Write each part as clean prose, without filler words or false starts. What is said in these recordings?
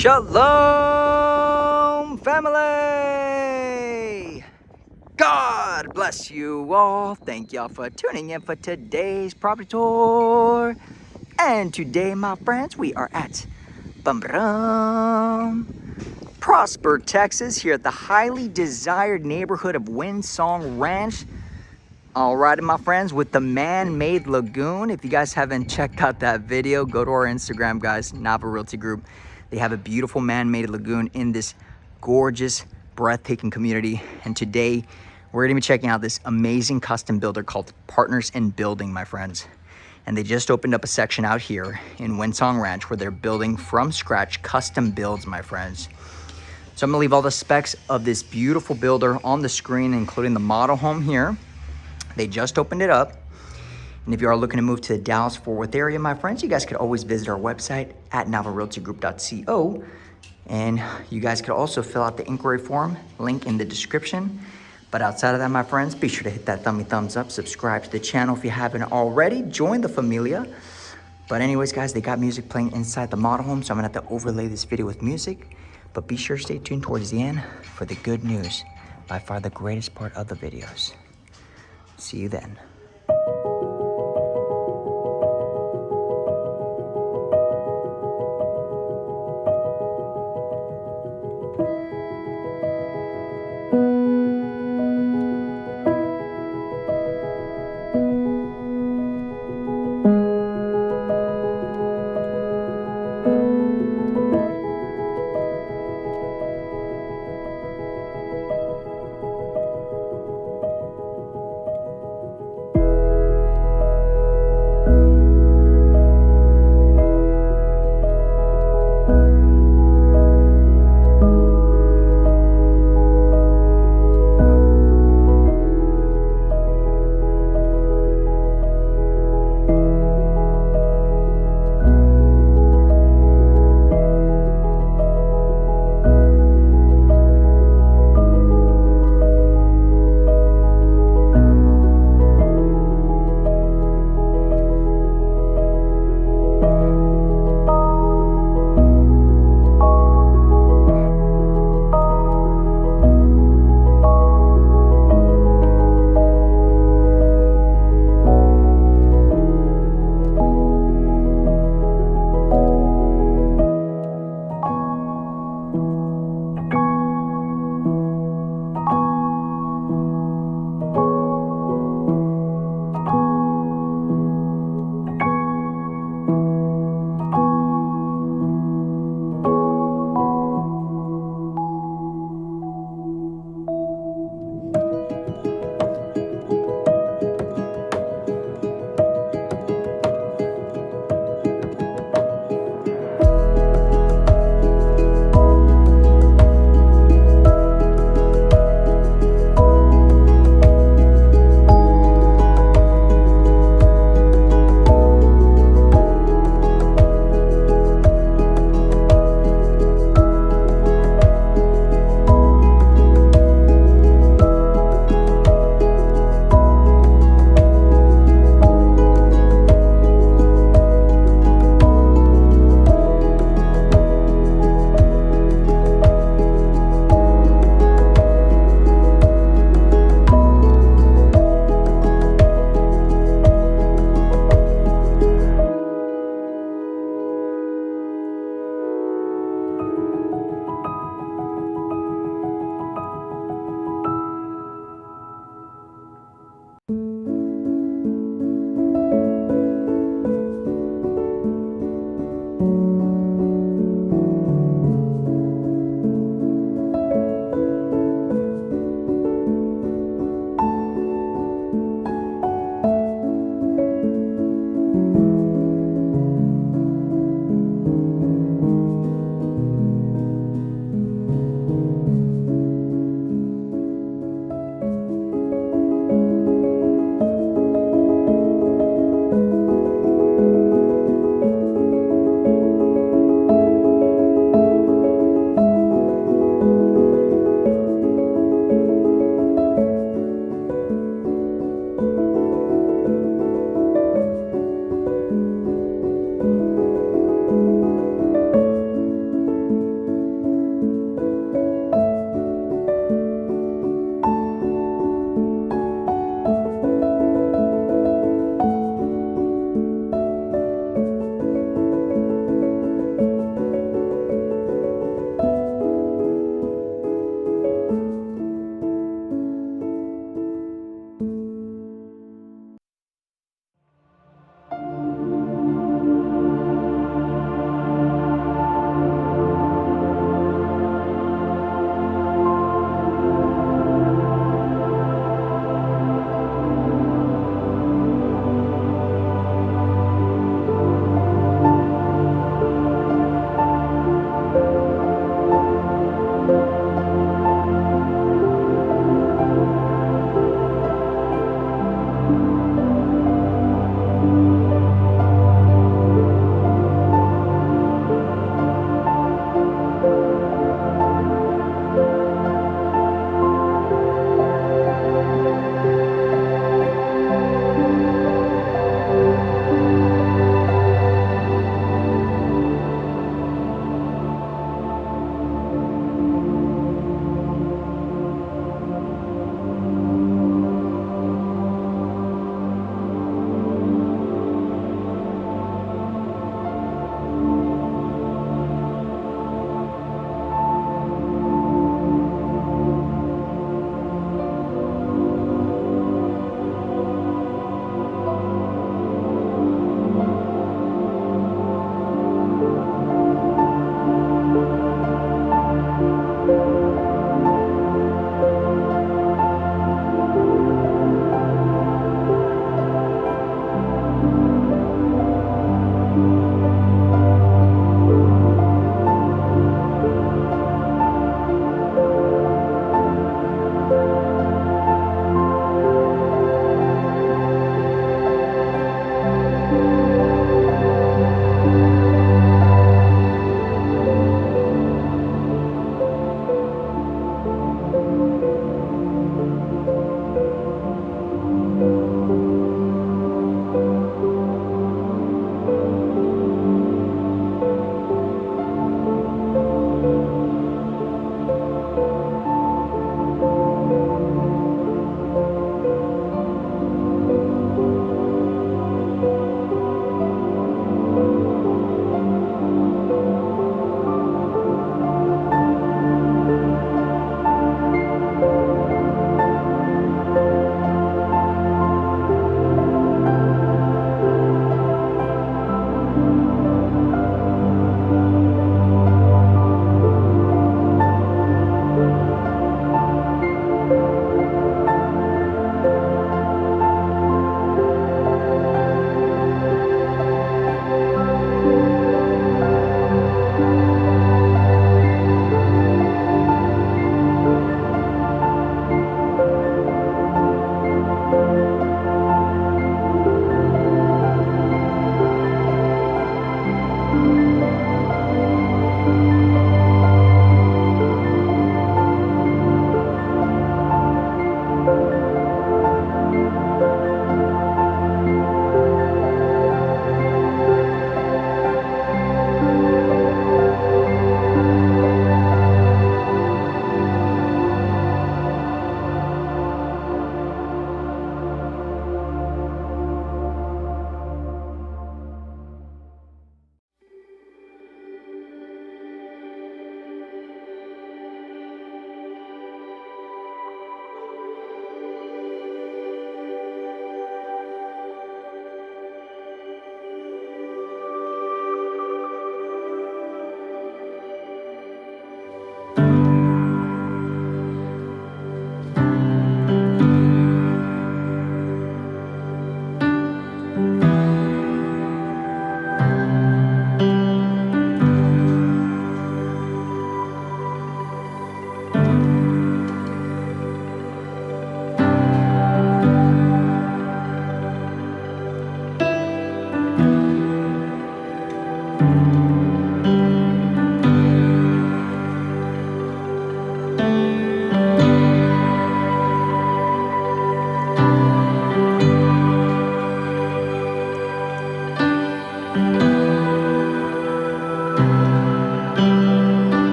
Shalom, family! God bless you all. Thank y'all for tuning in for today's property tour. And today, my friends, we are at Prosper, Texas, here at the highly desired neighborhood of Windsong Ranch. All right, my friends, with the man-made lagoon. If you guys haven't checked out that video, go to our Instagram, guys, Nava Realty Group. They have a beautiful man-made lagoon in this gorgeous, breathtaking community. And today, we're gonna be checking out this amazing custom builder called Partners in Building, my friends. And they just opened up a section out here in Windsong Ranch where they're building from scratch custom builds, my friends. So I'm gonna leave all the specs of this beautiful builder on the screen, including the model home here. They just opened it up. And if you are looking to move to the Dallas-Fort Worth area, my friends, you guys could always visit our website at navarealtygroup.co. And you guys could also fill out the inquiry form, link in the description. But outside of that, my friends, be sure to hit that thumbs up, subscribe to the channel if you haven't already, join the familia. But anyways, guys, they got music playing inside the model home, so I'm gonna have to overlay this video with music. But be sure to stay tuned towards the end for the good news, by far the greatest part of the videos. See you then.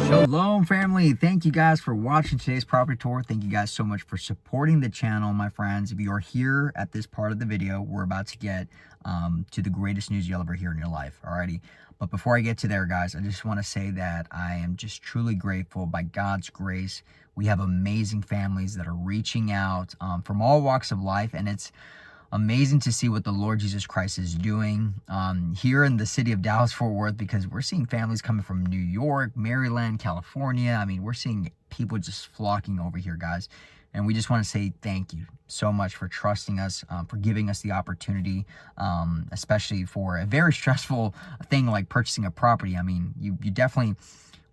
Shalom family, thank you guys for watching today's property tour. Thank you guys so much for supporting the channel, my friends. If you are here at this part of the video, we're about to get to the greatest news you'll ever hear in your life. Alrighty, but before I get to there, guys, I just want to say that I am just truly grateful. By God's grace, we have amazing families that are reaching out from all walks of life, and it's amazing to see what the Lord Jesus Christ is doing here in the city of Dallas-Fort Worth, because we're seeing families coming from New York, Maryland, California. I mean, we're seeing people just flocking over here, guys. And we just want to say thank you so much for trusting us, for giving us the opportunity, especially for a very stressful thing like purchasing a property. I mean, you definitely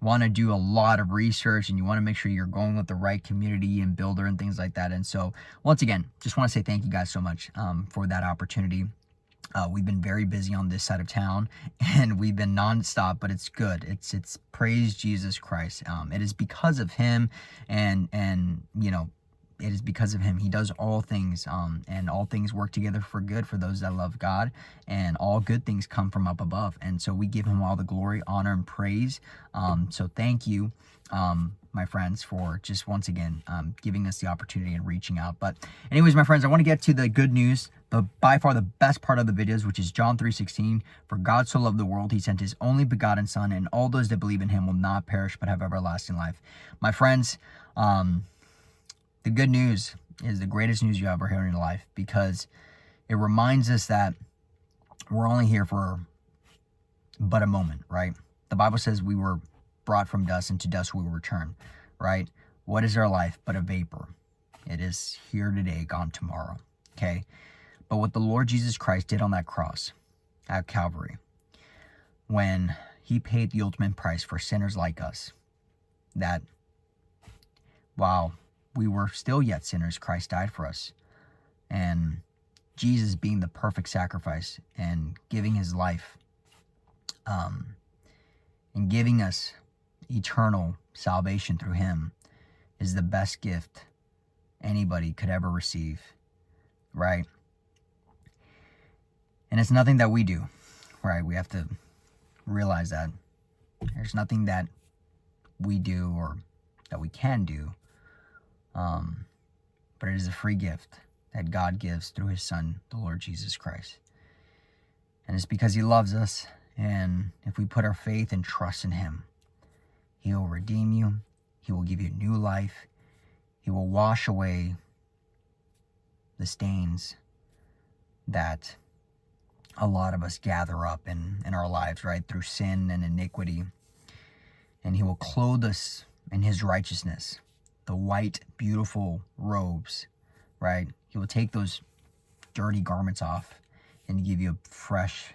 want to do a lot of research, and you want to make sure you're going with the right community and builder and things like that. And so once again, just want to say thank you guys so much for that opportunity. We've been very busy on this side of town, and we've been nonstop, but it's good. It's praise Jesus Christ. It is because of him, and you know, it is because of him. He does all things, and all things work together for good for those that love God, and all good things come from up above. And so we give him all the glory, honor, and praise. So thank you, my friends, for just once again giving us the opportunity and reaching out. But anyways, my friends, I want to get to the good news, by far the best part of the videos, which is John 3:16. For God so loved the world, he sent his only begotten son, and all those that believe in him will not perish but have everlasting life. My friends, the good news is the greatest news you ever hear in your life, because it reminds us that we're only here for but a moment, right? The Bible says we were brought from dust, and to dust we will return, right? What is our life but a vapor? It is here today, gone tomorrow, okay? But what the Lord Jesus Christ did on that cross at Calvary, when he paid the ultimate price for sinners like us, that while we were still yet sinners, Christ died for us. And Jesus, being the perfect sacrifice and giving his life, and giving us eternal salvation through him, is the best gift anybody could ever receive, right? And it's nothing that we do, right? We have to realize that there's nothing that we do or that we can do, but it is a free gift that God gives through his son, the Lord Jesus Christ. And it's because he loves us, and if we put our faith and trust in him, he will redeem you, he will give you new life, he will wash away the stains that a lot of us gather up in our lives, right, through sin and iniquity. And he will clothe us in his righteousness, the white, beautiful robes, right? He will take those dirty garments off and give you a fresh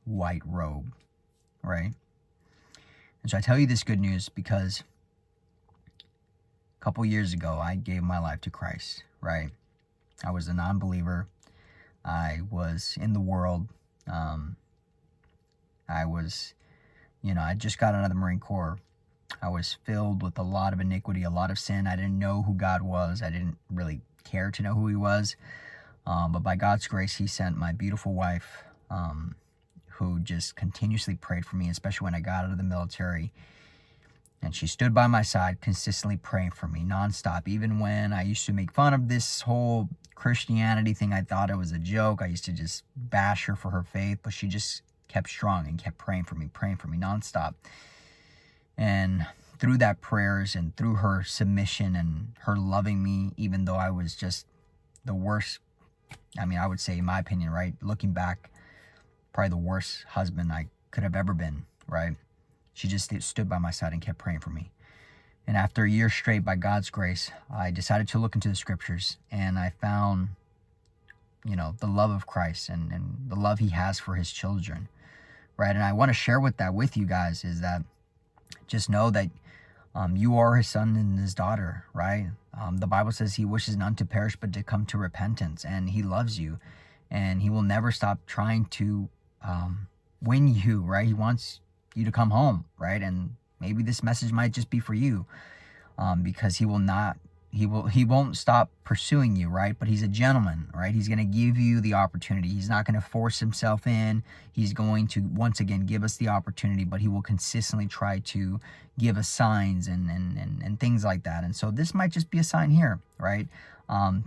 white robe, right? And so I tell you this good news because a couple years ago, I gave my life to Christ, right? I was a non-believer. I was in the world. I was, I just got out of the Marine Corps. I was filled with a lot of iniquity, a lot of sin. I didn't know who God was. I didn't really care to know who he was. But by God's grace, he sent my beautiful wife, who just continuously prayed for me, especially when I got out of the military. And she stood by my side, consistently praying for me nonstop. Even when I used to make fun of this whole Christianity thing, I thought it was a joke. I used to just bash her for her faith, but she just kept strong and kept praying for me nonstop. And through that prayers and through her submission and her loving me, even though I was just the worst, I would say, in my opinion, right, looking back, probably the worst husband I could have ever been, right? She just stood by my side and kept praying for me. And after a year straight, by God's grace, I decided to look into the scriptures, and I found, the love of Christ and the love he has for his children, right? And I want to share with you guys is that just know that you are his son and his daughter, right? The Bible says he wishes none to perish but to come to repentance, and he loves you, and he will never stop trying to win you, right? He wants you to come home, right? And maybe this message might just be for you, because he will not he won't stop pursuing you, right? But he's a gentleman, right? He's going to give you the opportunity. He's not going to force himself in. He's going to, once again, give us the opportunity, but he will consistently try to give us signs and things like that. And so this might just be a sign here, right?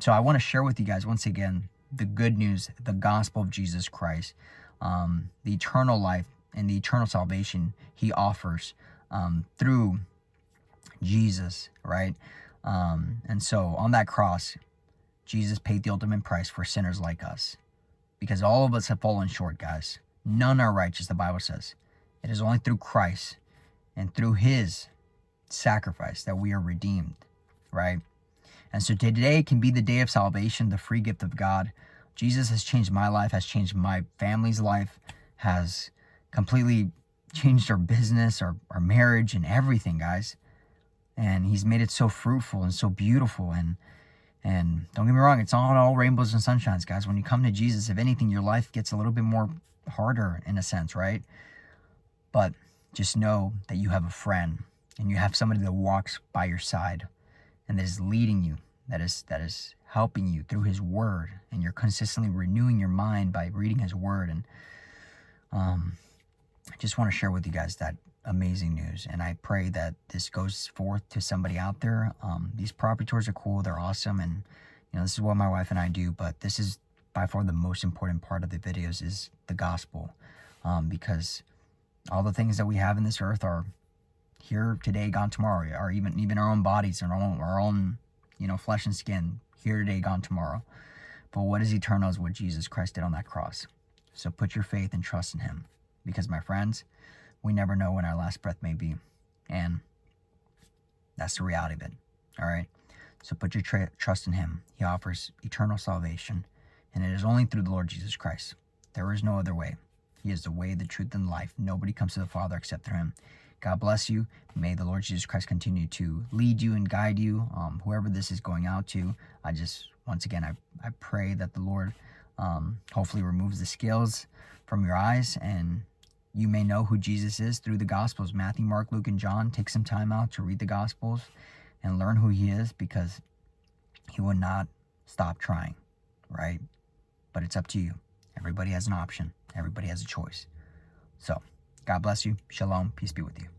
So I want to share with you guys, once again, the good news, the gospel of Jesus Christ, the eternal life and the eternal salvation he offers through Jesus, right? And so on that cross, Jesus paid the ultimate price for sinners like us, because all of us have fallen short, guys. None are righteous, the Bible says. It is only through Christ and through his sacrifice that we are redeemed, right? And so today can be the day of salvation, the free gift of God. Jesus has changed my life, has changed my family's life, has completely changed our business, our marriage, and everything, guys. And he's made it so fruitful and so beautiful. And don't get me wrong, it's not all rainbows and sunshines, guys. When you come to Jesus, if anything, your life gets a little bit more harder in a sense, right? But just know that you have a friend and you have somebody that walks by your side and that is leading you, that is helping you through his word. And you're consistently renewing your mind by reading his word. And I just want to share with you guys that amazing news, and I pray that this goes forth to somebody out there. These property tours are cool, they're awesome, and this is what my wife and I do, but this is by far the most important part of the videos, is the gospel, because all the things that we have in this earth are here today, gone tomorrow, or even our own bodies and our own flesh and skin, here today, gone tomorrow. But what is eternal is what Jesus Christ did on that cross. So put your faith and trust in him, because my friends, we never know when our last breath may be. And that's the reality of it. All right. So put your trust in him. He offers eternal salvation. And it is only through the Lord Jesus Christ. There is no other way. He is the way, the truth, and life. Nobody comes to the Father except through him. God bless you. May the Lord Jesus Christ continue to lead you and guide you. Whoever this is going out to, once again, I pray that the Lord hopefully removes the scales from your eyes, and you may know who Jesus is through the Gospels. Matthew, Mark, Luke, and John. Take some time out to read the Gospels and learn who he is, because he will not stop trying, right? But it's up to you. Everybody has an option. Everybody has a choice. So, God bless you. Shalom. Peace be with you.